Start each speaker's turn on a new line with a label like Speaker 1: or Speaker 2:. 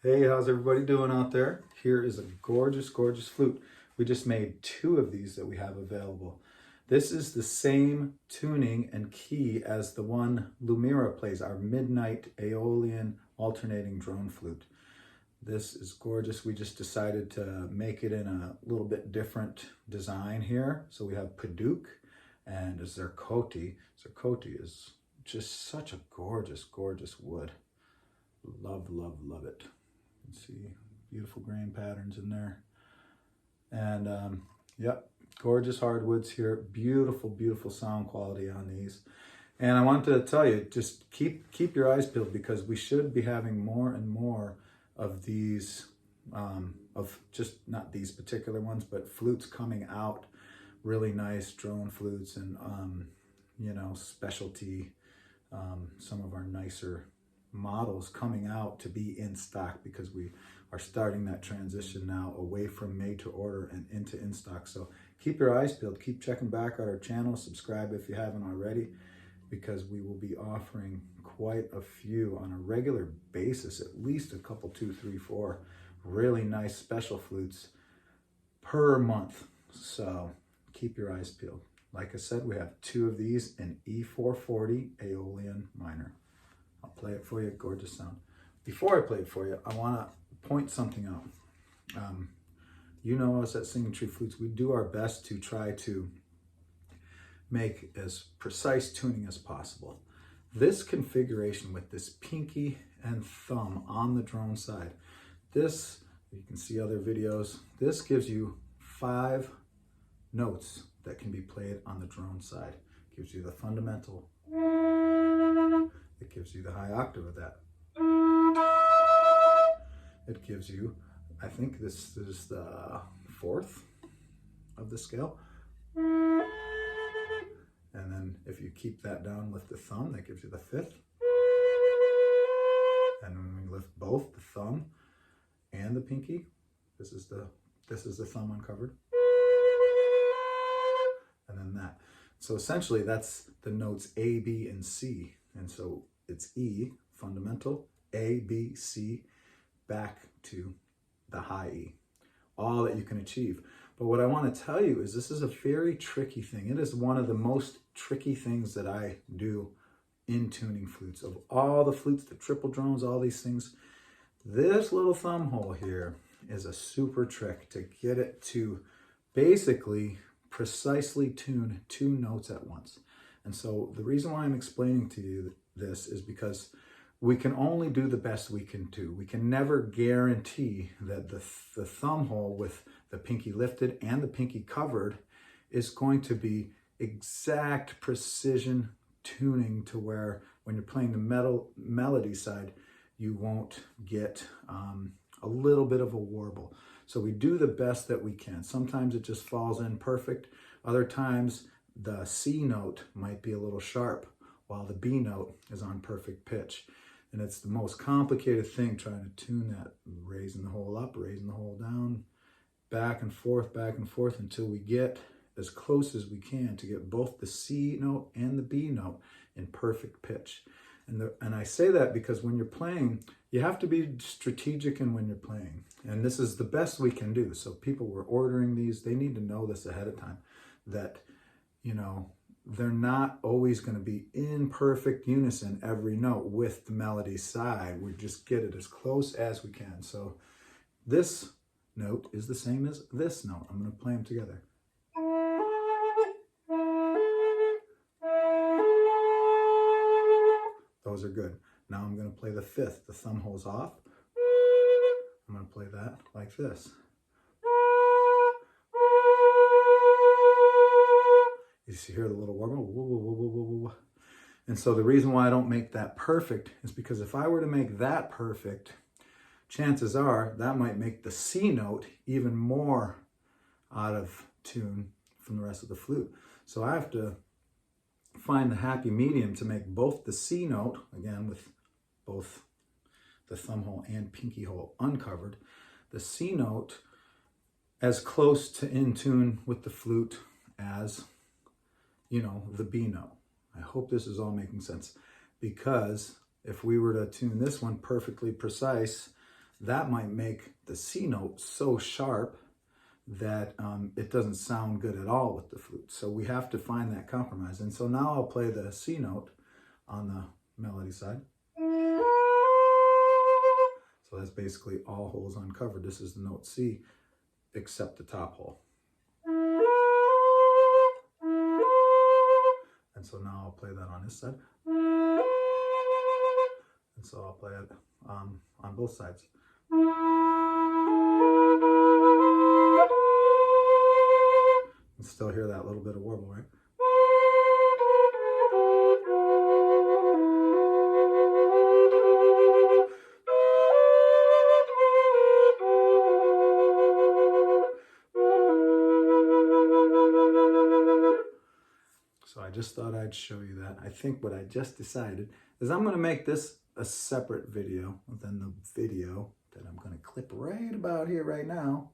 Speaker 1: Hey, how's everybody doing out there? Here is a gorgeous, gorgeous flute. We just made two of these that we have available. This is the same tuning and key as the one Lumira plays, our midnight Aeolian alternating drone flute. This is gorgeous. We just decided to make it in a little bit different design here. So we have Paduk and a Zircote. Zircote is just such a gorgeous, gorgeous wood. Love, love, love it. You can see beautiful grain patterns in there. And yep, gorgeous hardwoods here. Beautiful, beautiful sound quality on these. And I wanted to tell you, just keep your eyes peeled because we should be having more and more of these, of just not these particular ones, but flutes coming out. Really nice drone flutes and, you know, specialty, some of our nicer models coming out to be in stock because we are starting that transition now away from made to order and into in stock. So keep your eyes peeled, keep checking back at our channel, subscribe if you haven't already, because we will be offering quite a few on a regular basis, at least a couple, 2, 3, 4 really nice special flutes per month. So keep your eyes peeled. Like I said, we have two of these in E440 Aeolian minor. I'll play it for you, gorgeous sound. Before I play it for you, I want to point something out. You know us at Singing Tree Flutes, we do our best to try to make as precise tuning as possible. This configuration with this pinky and thumb on the drone side, this, you can see other videos, this gives you 5 notes that can be played on the drone side. It gives you the fundamental. It gives you the high octave of that. It gives you, I think this is the 4th of the scale. And then if you keep that down with the thumb, that gives you the 5th. And when we lift both the thumb and the pinky, this is the thumb uncovered. And then that. So essentially that's the notes A, B, and C. And so it's E, fundamental, A, B, C, back to the high E. All that you can achieve. But what I want to tell you is this is a very tricky thing. It is one of the most tricky things that I do in tuning flutes. Of all the flutes, the triple drones, all these things, this little thumb hole here is a super trick to get it to basically precisely tune 2 notes at once. And so the reason why I'm explaining to you this is because we can only do the best we can do. We can never guarantee that the thumb hole with the pinky lifted and the pinky covered is going to be exact precision tuning to where when you're playing the melody side, you won't get a little bit of a warble. So we do the best that we can. Sometimes it just falls in perfect. Other times the C note might be a little sharp while the B note is on perfect pitch. And it's the most complicated thing trying to tune that, raising the hole up, raising the hole down, back and forth until we get as close as we can to get both the C note and the B note in perfect pitch. And I say that because when you're playing, you have to be strategic in when you're playing. And this is the best we can do. So people were ordering these, they need to know this ahead of time, that, you know, they're not always going to be in perfect unison every note with the melody side. We just get it as close as we can. So this note is the same as this note. I'm going to play them together. Those are good. Now I'm going to play the 5th. The thumb hole's off. I'm going to play that like this. You see here the little warble. And so the reason why I don't make that perfect is because if I were to make that perfect, chances are that might make the C note even more out of tune from the rest of the flute. So I have to find the happy medium to make both the C note, again with both the thumb hole and pinky hole uncovered, the C note as close to in tune with the flute as, you know, the B note. I hope this is all making sense, because if we were to tune this one perfectly precise, that might make the C note so sharp that it doesn't sound good at all with the flute. So we have to find that compromise. And so now I'll play the C note on the melody side. So that's basically all holes uncovered. This is the note C, except the top hole. And so now I'll play that on this side. And so I'll play it on both sides. And still hear that little bit of warble, right? So I just thought I'd show you that. I think what I just decided is I'm going to make this a separate video than the video that I'm going to clip right about here, right now.